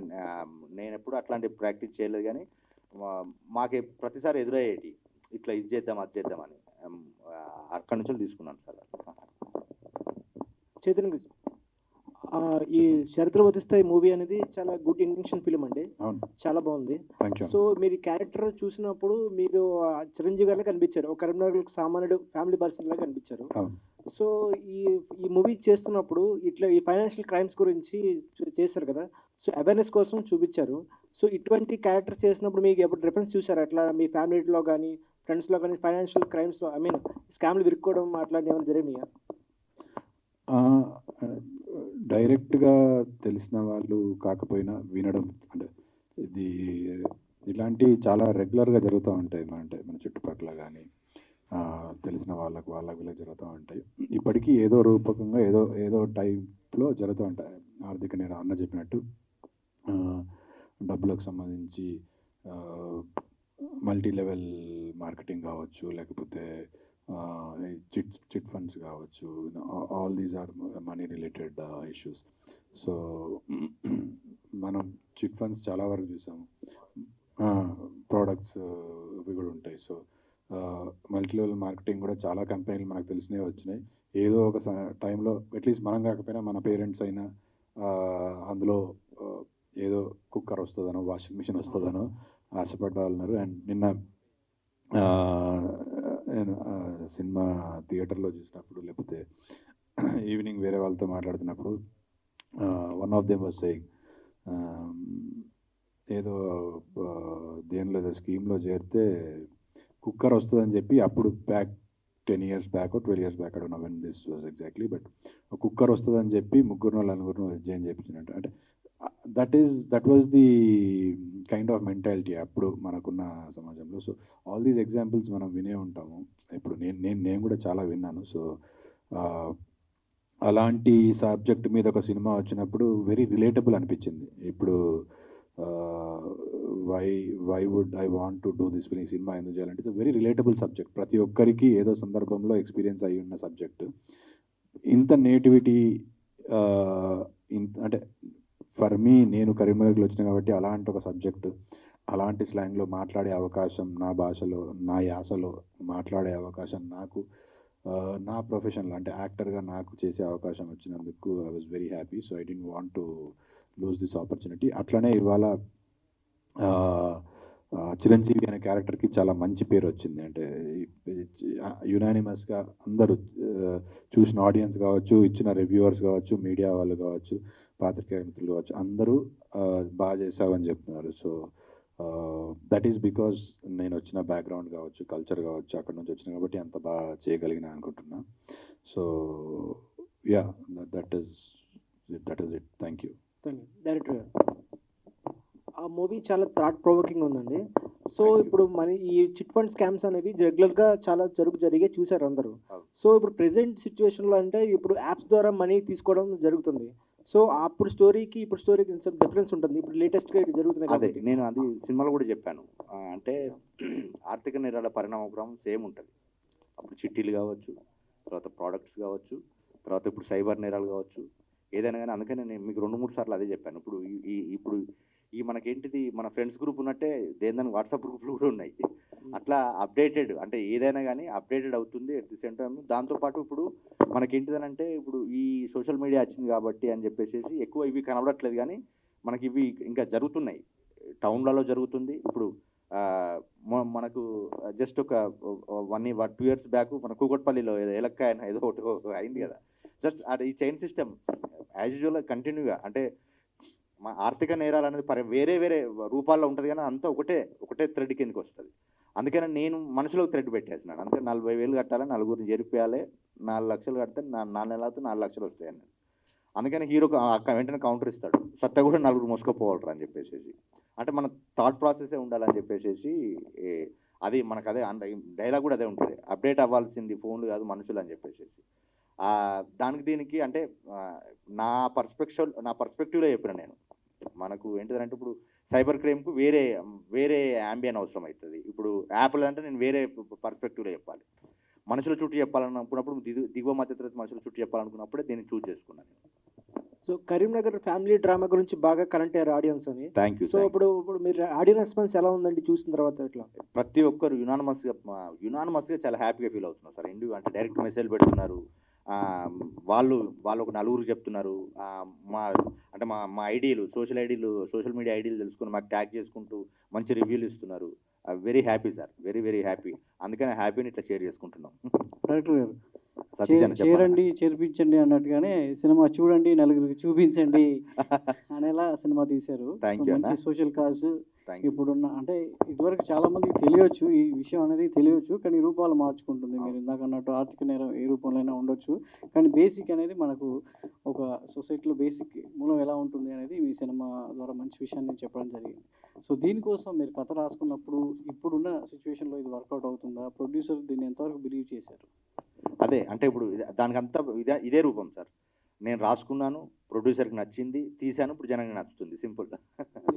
నేను ఎప్పుడు అట్లాంటి ప్రాక్టీస్ చేయలేదు, కానీ మాకు ప్రతిసారి ఎదురయ్యేటి ఇట్లా ఇది చేద్దాం అది చేద్దామని, అక్కడి నుంచి తీసుకున్నాను సార్. చైతన్య గారు, ఈ షరతులు వర్తిస్తాయి మూవీ అనేది చాలా గుడ్ ఇంటెన్షన్ ఫిలిం అండి, చాలా బాగుంది. సో మీరు క్యారెక్టర్ చూసినప్పుడు మీరు చిరంజీవి గారిలో కనిపించారు, ఒక కరీంనగర్ సామాన్యుడు ఫ్యామిలీ పర్సన్ లాగా కనిపించారు. సో ఈ మూవీ చేస్తున్నప్పుడు ఇట్లా ఈ ఫైనాన్షియల్ క్రైమ్స్ గురించి చేశారు కదా, సో అవేర్నెస్ కోసం చూపించారు. సో ఇటువంటి క్యారెక్టర్ చేసినప్పుడు మీకు ఎప్పుడు రిఫరెన్స్ చూసారు అట్లా మీ ఫ్యామిలీలో కానీ ఫ్రెండ్స్లో కానీ ఫైనాన్షియల్ క్రైమ్స్లో, ఐ మీన్ స్కామ్లు విరుక్కోవడం అట్లాంటివి ఏమైనా జరిగినాయా? డైరెక్ట్గా తెలిసిన వాళ్ళు కాకపోయినా వినడం, అంటే ఇలాంటి చాలా రెగ్యులర్గా జరుగుతూ ఉంటాయి. అంటే మన చుట్టుపక్కల కానీ తెలిసిన వాళ్ళకు వీళ్ళకి జరుగుతూ ఉంటాయి. ఇప్పటికీ ఏదో రూపకంగా ఏదో టైప్లో జరుగుతూ ఉంటాయి. ఆర్థిక నేరం అన్న చెప్పినట్టు డబ్బులకు సంబంధించి మల్టీ లెవెల్ మార్కెటింగ్ కావచ్చు, లేకపోతే చిట్ ఫండ్స్ కావచ్చు. All these are money related issues. So మనం చిట్ ఫండ్స్ చాలా వరకు చూసాము, ప్రోడక్ట్స్ ఇవి కూడా ఉంటాయి. సో మల్టీ లెవెల్ మార్కెటింగ్ కూడా చాలా కంపెనీలు మనకు తెలిసినవి వచ్చినాయి. ఏదో ఒక టైంలో అట్లీస్ట్ మనం కాకపోయినా మన పేరెంట్స్ అయినా అందులో ఏదో కుక్కర్ వస్తుందనో, వాషింగ్ మిషన్ వస్తుందనో ఆశపడ్డ వాళ్ళు ఉన్నారు. అండ్ నిన్న నేను సినిమా థియేటర్లో చూసినప్పుడు, లేకపోతే ఈవినింగ్ వేరే వాళ్ళతో మాట్లాడుతున్నప్పుడు, one of them was saying ఏదో దేనిలో ఏదో స్కీమ్లో చేరితే కుక్కర్ వస్తుందని చెప్పి, అప్పుడు back 10 years back or 12 years back, I don't know when this was exactly, but cooker వస్తుందని చెప్పి నలుగురు జాయిన్ చేయించినట్టు. అంటే that was the kind of mentality అప్పుడు మనకున్న సమాజంలో. సో ఆల్ దీస్ ఎగ్జాంపుల్స్ మనం వినే ఉంటాము. ఇప్పుడు నేను కూడా చాలా విన్నాను. సో అలాంటి సబ్జెక్ట్ మీద ఒక సినిమా వచ్చినప్పుడు వెరీ రిలేటబుల్ అనిపించింది. ఇప్పుడు why would I want to do this film, సినిమా ఎందుకు చేయాలంటే ఇట్స్ వెరీ రిలేటబుల్ సబ్జెక్ట్. ప్రతి ఒక్కరికి ఏదో సందర్భంలో ఎక్స్పీరియన్స్ అయ్యి ఉన్న సబ్జెక్టు. ఇంత నేటివిటీ, అంటే ఫర్ మీ, నేను కరీంనగర్లో వచ్చిన కాబట్టి అలాంటి ఒక సబ్జెక్టు, అలాంటి స్లాంగ్లో మాట్లాడే అవకాశం, నా భాషలో, నా యాసలో మాట్లాడే అవకాశం నాకు నా ప్రొఫెషన్లో, అంటే యాక్టర్గా నాకు చేసే అవకాశం వచ్చినందుకు I was very happy. So I don't want to lose this opportunity. అట్లనే ఇవాళ చిరంజీవి అనే క్యారెక్టర్కి చాలా మంచి పేరు వచ్చింది. అంటే యునానిమస్గా అందరూ చూసిన ఆడియన్స్ కావచ్చు, ఇచ్చిన రివ్యూవర్స్ కావచ్చు, మీడియా వాళ్ళు కావచ్చు, పాత్రికేయ మిత్రులు కావచ్చు, అందరూ బాగా చేసావని చెప్తున్నారు. సో దట్ ఈస్ బికాజ్ నేను వచ్చిన బ్యాక్గ్రౌండ్ కావచ్చు, కల్చర్ కావచ్చు, అక్కడ నుంచి వచ్చిన కాబట్టి అంత బాగా చేయగలిగిన అనుకుంటున్నా. So yeah, that is it. Thank you. Director గారు, ఆ మూవీ చాలా థాట్ ప్రొవోకింగ్ ఉందండి. సో ఇప్పుడు మన ఈ చిట్ ఫండ్ స్కామ్స్ అనేవి రెగ్యులర్గా చాలా జరిగే చూశారు అందరూ. సో ఇప్పుడు ప్రెసెంట్ సిచ్యువేషన్లో అంటే ఇప్పుడు యాప్స్ ద్వారా మనీ తీసుకోవడం జరుగుతుంది. సో అప్పుడు స్టోరీకి ఇప్పుడు స్టోరీకి డిఫరెన్స్ ఉంటుంది. ఇప్పుడు లేటెస్ట్గా ఇది జరుగుతుంది. అదే నేను అది సినిమాలో కూడా చెప్పాను. అంటే ఆర్థిక నేరాల పరిణామక్రమం సేమ్ ఉంటుంది. అప్పుడు చిట్టీలు కావచ్చు, తర్వాత ప్రోడక్ట్స్ కావచ్చు, తర్వాత ఇప్పుడు సైబర్ నేరాలు కావచ్చు, ఏదైనా కానీ. అందుకని నేను మీకు 2-3 సార్లు అదే చెప్పాను. ఇప్పుడు ఈ మనకేంటిది, మన ఫ్రెండ్స్ గ్రూప్ ఉన్నట్టే దేని వాట్సాప్ గ్రూప్లు కూడా ఉన్నాయి. అట్లా అప్డేటెడ్, అంటే ఏదైనా కానీ అప్డేటెడ్ అవుతుంది అట్ ది సేమ్ టైం. దాంతోపాటు ఇప్పుడు మనకేంటిదనంటే ఇప్పుడు ఈ సోషల్ మీడియా వచ్చింది కాబట్టి అని చెప్పేసి ఎక్కువ ఇవి కనబడట్లేదు, కానీ మనకి ఇవి ఇంకా జరుగుతున్నాయి. టౌన్లలో జరుగుతుంది. ఇప్పుడు మనకు జస్ట్ ఒక 1-2 years బ్యాక్ మన కూకట్పల్లిలో ఎలక్కాయ ఏదో ఒకటి అయింది కదా. జస్ట్ అది ఈ చైన్ సిస్టమ్ యాజ్ యూజువల్గా కంటిన్యూగా, అంటే మా ఆర్థిక నేరాలు అనేది వేరే రూపాల్లో ఉంటుంది, కానీ అంతా ఒకటే థ్రెడ్ కిందకి వస్తుంది. అందుకని నేను మనసులో థ్రెడ్ పెట్టేసినాను. అందుకని 40,000 కట్టాలి, 4 జరిపేయాలి, 4 లక్షలు కడితే 4 నెలలతో 4 లక్షలు వస్తాయి అన్నది. అందుకని హీరో వెంటనే కౌంటర్ ఇస్తాడు, సత్తా కూడా 4 మోసుకపోవాలరా అని చెప్పేసి. అంటే మన థాట్ ప్రాసెసే ఉండాలని చెప్పేసి అది మనకు అదే డైలాగ్ కూడా అదే ఉంటుంది. అప్డేట్ అవ్వాల్సింది ఫోన్లు కాదు మనుషులు అని చెప్పేసి. దానికి దీనికి అంటే నా పర్స్పెక్టివ్లో చెప్పిన నేను. మనకు ఏంటిదంటే ఇప్పుడు సైబర్ క్రైమ్కు వేరే యాంబియన్ అవసరం అవుతుంది. ఇప్పుడు యాప్లు అంటే నేను వేరే పర్స్పెక్టివ్లో చెప్పాలి. మనుషుల చుట్టూ చెప్పాలనుకున్నప్పుడు దిగువ మధ్యతరగతి మనుషుల చుట్టూ చెప్పాలనుకున్నప్పుడే దీన్ని చూస్ చేసుకున్నాను. సో కరీంనగర్ ఫ్యామిలీ డ్రామా గురించి బాగా కనెక్ట్ అయ్యారు ఆడియన్స్ అని. Thank you. సో ఇప్పుడు మీరు ఆడియన్స్ రెస్పాన్స్ ఎలా ఉందండి చూసిన తర్వాత? ఇట్లా ప్రతి ఒక్కరు యునానిమస్గా చాలా హ్యాపీగా ఫీల్ అవుతున్నారు సార్. అంటే డైరెక్ట్ మెసేజ్ పెడుతున్నారు. వాళ్ళు ఒక 4 చెప్తున్నారు. మా ఐడీలు సోషల్ మీడియా ఐడీలు తెలుసుకుని మాకు ట్యాగ్ చేసుకుంటూ మంచి రివ్యూలు ఇస్తున్నారు. Very happy sir, very happy. అందుకని హ్యాపీని ఇట్లా షేర్ చేసుకుంటున్నాం. డైరెక్టర్ గారు, చేరండి చేర్పించండి అన్నట్టుగానే సినిమా చూడండి, నలుగురికి చూపించండి అనేలా సినిమా తీశారు. మంచి సోషల్ కాజ్. ఇప్పుడున్న అంటే ఇదివరకు చాలా మందికి తెలియవచ్చు, ఈ విషయం అనేది తెలియవచ్చు, కానీ రూపాలు మార్చుకుంటుంది. మీరు ఇందాక అన్నట్టు ఆర్థిక నేరం ఏ రూపంలో ఉండొచ్చు, కానీ బేసిక్ అనేది మనకు ఒక సొసైటీలో బేసిక్ మూలం ఎలా ఉంటుంది అనేది ఈ సినిమా ద్వారా మంచి విషయాన్ని చెప్పడం జరిగింది. సో దీనికోసం మీరు కథ రాసుకున్నప్పుడు ఇప్పుడున్న సిచ్యువేషన్లో ఇది వర్కౌట్ అవుతుందా? ప్రొడ్యూసర్ దీన్ని ఎంతవరకు బిలీవ్ చేశారు? అదే అంటే ఇప్పుడు దానికంతా ఇదే రూపం సార్. నేను రాసుకున్నాను, ప్రొడ్యూసర్కి నచ్చింది, తీశాను, ఇప్పుడు జనానికి నచ్చుతుంది. సింపుల్.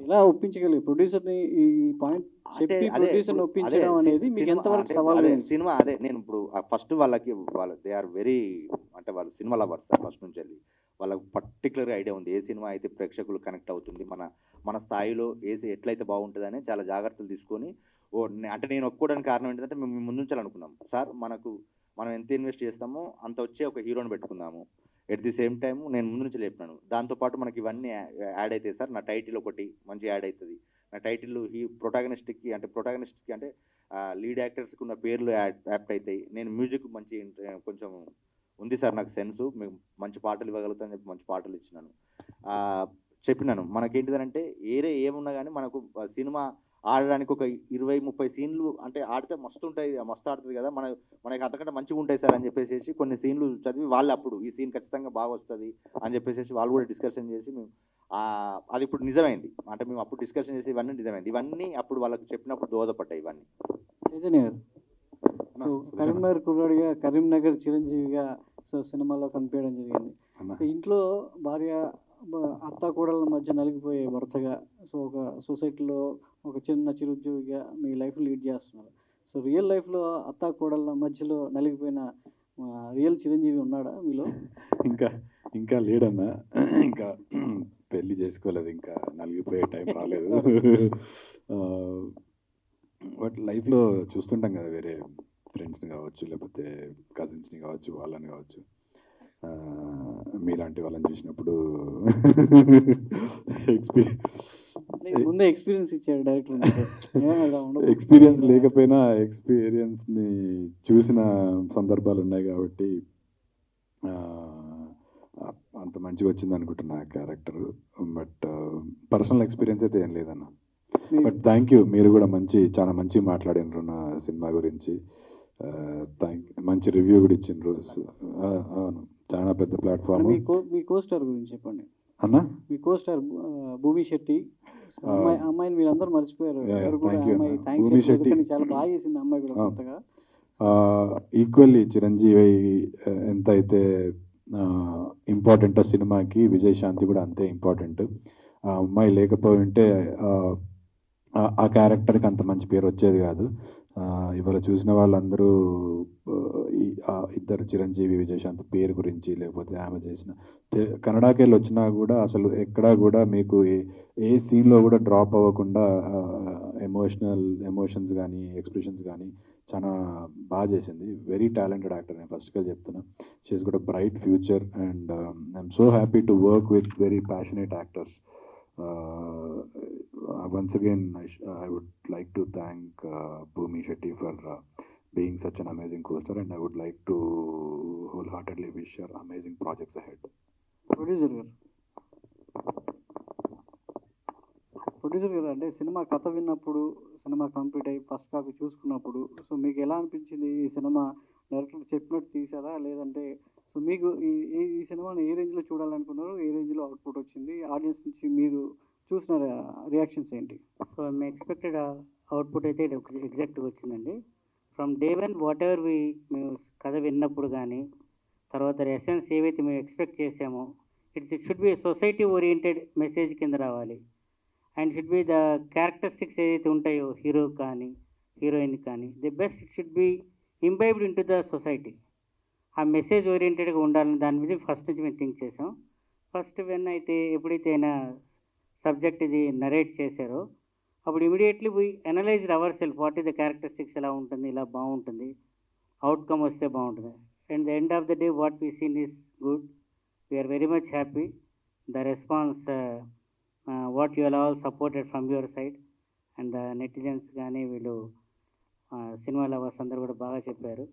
ఎలా ఒప్పించగలిగి ప్రొడ్యూసర్ని ఈ పాయింట్ చెప్పి ప్రొడ్యూసర్ని ఒప్పించడం అనేది మీకు ఎంతవరకు సవాల్? సినిమా అదే నేను ఇప్పుడు ఫస్ట్ వాళ్ళు దే ఆర్ వెరీ, అంటే వాళ్ళు సినిమా లవర్స్ సార్. ఫస్ట్ నుంచి వెళ్ళి వాళ్ళకు పర్టికులర్ ఐడియా ఉంది ఏ సినిమా అయితే ప్రేక్షకులు కనెక్ట్ అవుతుంది, మన స్థాయిలో ఎట్లయితే బాగుంటుందని చాలా జాగ్రత్తలు తీసుకొని. అంటే నేను ఒప్పుకోవడానికి కారణం ఏంటంటే మేము ముందుంచాలనుకున్నాం సార్. మనం ఎంత ఇన్వెస్ట్ చేస్తామో అంత వచ్చే ఒక హీరోని పెట్టుకుందాము. ఎట్ ది సేమ్ టైం నేను ముందు నుంచి లేపినాను. దాంతోపాటు మనకి ఇవన్నీ యాడ్ అవుతాయి సార్. నా టైటిల్ ఒకటి మంచి యాడ్ అవుతుంది. నా టైటిల్ ప్రొటాగనిస్ట్కి అంటే లీడ్ యాక్టర్స్కి ఉన్న పేర్లు యాప్ట్ అవుతాయి. నేను మ్యూజిక్ కొంచెం ఉంది సార్ నాకు సెన్సు. మీకు మంచి పాటలు ఇవ్వగలుగుతానని చెప్పి మంచి పాటలు ఇచ్చినాను, చెప్పినాను. మనకేంటిదంటే ఏమున్నా కానీ మనకు సినిమా ఆడడానికి ఒక 20-30 సీన్లు అంటే ఆడితే మస్తు ఆడుతుంది కదా, మనకి అంతకంటే మంచిగా ఉంటాయి సార్ అని చెప్పేసి కొన్ని సీన్లు చదివి వాళ్ళు అప్పుడు ఈ సీన్ ఖచ్చితంగా బాగా వస్తుంది అని చెప్పేసి వాళ్ళు కూడా డిస్కషన్ చేసి మేము అది ఇప్పుడు నిజమైంది. అంటే మేము అప్పుడు డిస్కషన్ చేసి ఇవన్నీ నిజమైంది. ఇవన్నీ అప్పుడు వాళ్ళకి చెప్పినప్పుడు దోహదపడ్డాయి ఇవన్నీ. చైతన్య గారు, సో కరీంనగర్ కుర్రాడిగా, కరీంనగర్ చిరంజీవిగా సో సినిమాలో కనిపించడం జరిగింది. ఇంట్లో భార్య అత్త కోడళ్ళ మధ్య నలిగిపోయే భర్తగా, సో ఒక సొసైటీలో ఒక చిరుద్యోగిగా మీ లైఫ్ లీడ్ చేస్తున్నారు. సో రియల్ లైఫ్లో అత్త కోడళ్ళ మధ్యలో నలిగిపోయిన రియల్ చిరంజీవి ఉన్నాడా మీలో? ఇంకా లేడన్నా. ఇంకా పెళ్ళి చేసుకోలేదు, ఇంకా నలిగిపోయే టైం రాలేదు. బట్ లైఫ్లో చూస్తుంటాం కదా, వేరే ఫ్రెండ్స్ని కావచ్చు, లేకపోతే కజిన్స్ని కావచ్చు, వాళ్ళని కావచ్చు. మీలాంటి వాళ్ళని చూసినప్పుడు ముందే ఎక్స్పీరియన్స్ ఇచ్చాడు డైరెక్టర్. ఎక్స్పీరియన్స్ లేకపోయినా ఎక్స్పీరియన్స్ని చూసిన సందర్భాలు ఉన్నాయి కాబట్టి అంత మంచిగా వచ్చింది అనుకుంటున్నా క్యారెక్టర్. బట్ పర్సనల్ ఎక్స్పీరియన్స్ అయితే ఏం లేదన్న. బట్ థ్యాంక్ యూ, మీరు కూడా చాలా మంచి మాట్లాడినారు నా సినిమా గురించి. మంచి రివ్యూ కూడా ఇచ్చిండ్రు. అవును, చాలా పెద్ద ప్లాట్ఫామ్. మీ కోస్టార్ గురించి చెప్పండి అన్నా. మీ కోస్టార్ భూమి శెట్టి అమ్మాయిని మీరు అందరూ మర్చిపోయారు. భూమి శెట్టి చాలా బాగా చేసింది అమ్మాయి కూడా కొత్తగా. ఈక్వల్లీ చిరంజీవి ఎంత అయితే ఇంపార్టెంట్ సినిమాకి, విజయశాంతి కూడా అంతే ఇంపార్టెంట్. ఆ అమ్మాయి లేకపోయి ఉంటే ఆ క్యారెక్టర్కి అంత మంచి పేరు వచ్చేది కాదు. ఇవాళ చూసిన వాళ్ళందరూ ఇద్దరు చిరంజీవి, విజయశాంతి పేరు గురించి, లేకపోతే ఆమె చేసిన కన్నడకి వెళ్ళి వచ్చినా కూడా అసలు ఎక్కడా కూడా మీకు ఏ సీన్లో కూడా డ్రాప్ అవ్వకుండా ఎమోషన్స్ కానీ ఎక్స్ప్రెషన్స్ కానీ చాలా బాగా చేసింది. వెరీ టాలెంటెడ్ యాక్టర్, నేను ఫస్ట్గా చెప్తున్నా. She's good a bright future and I'm so happy to work with very passionate actors. Once again, I would like to thank Bhumi Shetty for being such an amazing co-star, and I would like to wholeheartedly wish her amazing projects ahead. Producer గారు అంటే cinema కథ విన్నప్పుడు, cinema complete అయ్యి first copy చూసుకున్నప్పుడు, so మీకు ఎలా అనిపించింది? ఈ సినిమా డైరెక్టర్ చెప్పినట్టు తీసారా, లేదంటే సో మీకు ఈ సినిమాని ఏ రేంజ్లో చూడాలనుకున్నారు, ఏ రేంజ్లో అవుట్పుట్ వచ్చింది, ఆడియన్స్ నుంచి మీరు చూసిన రియాక్షన్స్ ఏంటి? సో మేము ఎక్స్పెక్టెడ్ అవుట్పుట్ అయితే ఎగ్జాక్ట్గా వచ్చిందండి. From day one what ever మేము కథ విన్నప్పుడు కానీ, తర్వాత ఎసెన్స్ ఏవైతే మేము ఎక్స్పెక్ట్ చేసామో, it should be society oriented message కింద రావాలి. And should be the characteristics ఏదైతే ఉంటాయో హీరో కానీ హీరోయిన్ కానీ, the best it should be imbibed in to the society. ఆ మెసేజ్ ఓరియంటెడ్గా ఉండాలని దాని మీద ఫస్ట్ నుంచి మేము థింక్ చేసాం. ఫస్ట్ ఎప్పుడైతే అయినా సబ్జెక్ట్ ఇది నరేట్ చేశారో అప్పుడు immediately we analysed our self, what is the characteristics, ఎలా ఉంటుంది, ఇలా బాగుంటుంది, అవుట్కమ్ వస్తే బాగుంటుంది. And the end of the day what we seen is good. We are very much happy. The response what you all supported from your side, and the netizens కానీ వీళ్ళు సినిమా lovers అందరూ కూడా బాగా చెప్పారు.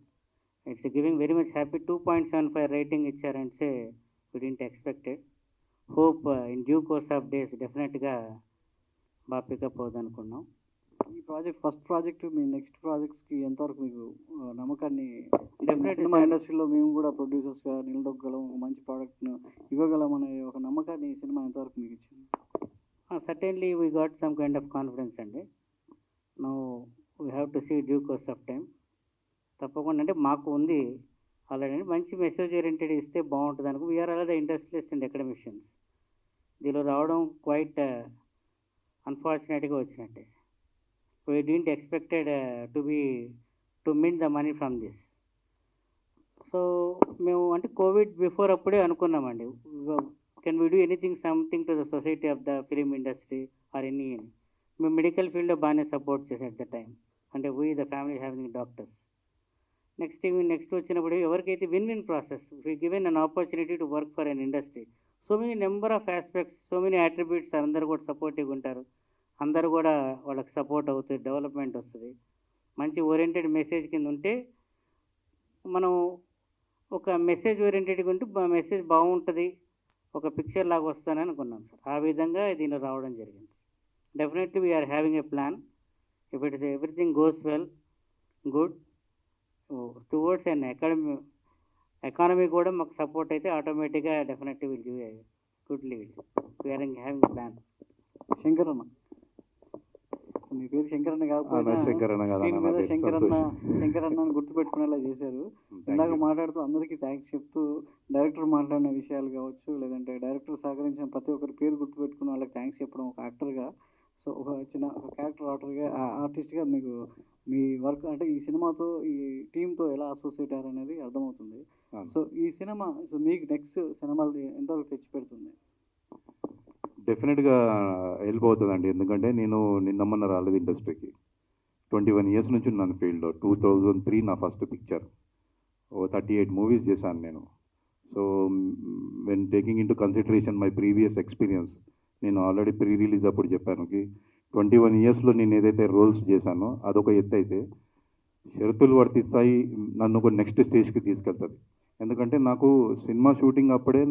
It's giving very much happy. 2.75 rating ఇచ్చారంటే we didn't expected. Hope in due course of days డెఫినెట్గా బాగా పికప్ అవుతుంది అనుకున్నాం. ఈ ఫస్ట్ ప్రాజెక్ట్ మీ నెక్స్ట్ ప్రాజెక్ట్స్కి ఎంతవరకు మీకు నమ్మకాన్ని, సినిమా ఇండస్ట్రీలో మేము కూడా ప్రొడ్యూసర్స్గా నిలదొక్కగలం, మంచి ప్రోడక్ట్ను ఇవ్వగలం అనే ఒక నమ్మకాన్ని ఈ సినిమా ఎంతవరకు మీకు ఇచ్చింది? Certainly we got some kind of confidence అండి. No we have to see due course of time. తప్పకుండా అంటే మాకు ఉంది ఆల్రెడీ, మంచి మెసేజ్ ఓరియంటెడ్ ఇస్తే బాగుంటుంది అనుకో. We are all the industrialist and academicians. దీనిలో రావడం క్వైట్ అన్ఫార్చునేట్గా వచ్చినట్టే. We didn't expected to mint the money from this. So మేము అంటే కోవిడ్ బిఫోర్ అప్పుడే అనుకున్నామండి, can we do anything, something to the society of the film industry or any. మేము medical ఫీల్డ్లో బాగానే సపోర్ట్ చేసాం అట్ ద టైం. అంటే we the family having doctors. Next వచ్చినప్పుడు ఎవరికైతే win win process, we given an opportunity to work for an industry. So many number of aspects, so many attributes, అందరూ కూడా సపోర్టివ్గా ఉంటారు, అందరూ కూడా వాళ్ళకి సపోర్ట్ అవుతుంది, డెవలప్మెంట్ వస్తుంది. మంచి ఓరియంటెడ్ మెసేజ్ కింద ఉంటే మనం ఒక మెసేజ్ ఓరియంటెడ్గా ఉంటే మెసేజ్ బాగుంటుంది, ఒక పిక్చర్ లాగా వస్తానని అనుకున్నాం సార్. ఆ విధంగా దీనిలో రావడం జరిగింది. Definitely we're having a plan. If it is everything goes well, good towards and economy కూడా మాకు సపోర్ట్ అయితే ఆటోమేటిక్గా definitely will give a good lead. We're having plan. Shankar అన్న, మీ పేరు శంకరన్న కాకపోతే శంకరన్న అని గుర్తుపెట్టుకునేలా చేశారు. ఇందాక మాట్లాడుతూ అందరికీ థ్యాంక్స్ చెప్తూ, డైరెక్టర్ మాట్లాడిన విషయాలు కావచ్చు, లేదంటే డైరెక్టర్ సహకరించిన ప్రతి ఒక్కరి పేరు గుర్తుపెట్టుకుని వాళ్ళకి థ్యాంక్స్ చెప్పడం ఒక యాక్టర్గా, సో ఒక క్యారెక్టర్ ఆర్టిస్ట్గా మీకు మీ వర్క్ అంటే ఈ సినిమాతో ఈ టీంతో ఎలా అసోసియేట్ అయ్యారు అనేది అర్థమవుతుంది. సో ఈ సినిమా సో మీకు నెక్స్ట్ సినిమాలు ఎంతవరకు తెచ్చి పెడుతుంది? డెఫినెట్గా హెల్ప్ అవుతుందండి. ఎందుకంటే నేను నిన్నమ్మన్న రాలేదు ఇండస్ట్రీకి. 21 years నుంచి ఉన్నాను ఫీల్డ్లో. 2003 నా ఫస్ట్ పిక్చర్. 38 movies చేశాను నేను. So when taking in to consideration my previous experience, నేను ఆల్రెడీ ప్రీ రిలీజ్ అప్పుడు చెప్పాను 21 yearsలో నేను ఏదైతే రోల్స్ చేశానో అదొక ఎత్తు అయితే, షరతులు వర్తిస్తాయి నన్ను ఒక నెక్స్ట్ స్టేజ్కి తీసుకెళ్తుంది. ఎందుకంటే నాకు సినిమా షూటింగ్ అప్పుడే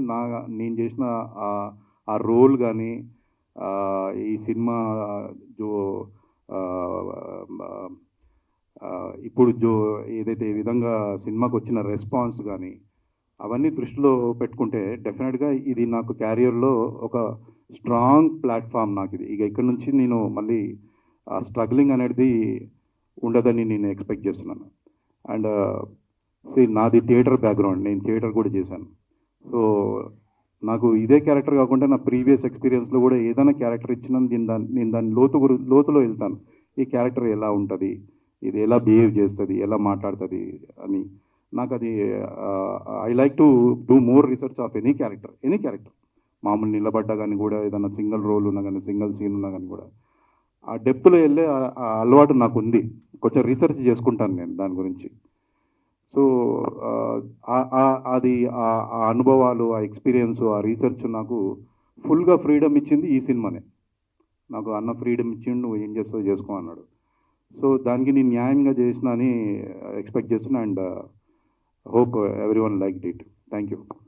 నేను చేసిన ఆ రోల్ కానీ ఈ సినిమా జో ఇప్పుడు ఏదైతే ఈ విధంగా సినిమాకి వచ్చిన రెస్పాన్స్ కానీ అవన్నీ దృష్టిలో పెట్టుకుంటే డెఫినెట్గా ఇది నాకు క్యారియర్లో ఒక స్ట్రాంగ్ ప్లాట్ఫామ్ నాకు ఇది. ఇక ఇక్కడ నుంచి నేను మళ్ళీ స్ట్రగ్లింగ్ అనేది ఉండదని నేను ఎక్స్పెక్ట్ చేస్తున్నాను. అండ్ నాది థియేటర్ బ్యాక్గ్రౌండ్, నేను థియేటర్ కూడా చేశాను. సో నాకు ఇదే క్యారెక్టర్ కాకుండా నా ప్రీవియస్ ఎక్స్పీరియన్స్లో కూడా ఏదైనా క్యారెక్టర్ ఇచ్చినా నేను దాని లోతులో వెళ్తాను. ఈ క్యారెక్టర్ ఎలా ఉంటుంది, ఇది ఎలా బిహేవ్ చేస్తుంది, ఎలా మాట్లాడుతుంది అని. నాకు అది I like to do more research of any character. మామూలు నిలబడ్డా కానీ కూడా, ఏదైనా సింగిల్ రోల్ ఉన్నా కానీ, సింగిల్ సీన్ ఉన్నా కానీ కూడా ఆ డెప్త్లో వెళ్ళే ఆ అలవాటు నాకు ఉంది. కొంచెం రీసెర్చ్ చేసుకుంటాను నేను దాని గురించి. సో అది ఆ అనుభవాలు, ఆ ఎక్స్పీరియన్స్, ఆ రీసెర్చ్ నాకు ఫుల్గా ఫ్రీడమ్ ఇచ్చింది ఈ సినిమానే. నాకు అన్న ఫ్రీడమ్ ఇచ్చిండు, నువ్వు ఏం చేస్తావు చేసుకో అన్నాడు. సో దానికి నేను న్యాయంగా చేసిన అని ఎక్స్పెక్ట్ చేస్తున్నా. And hope every one like it. Thank you.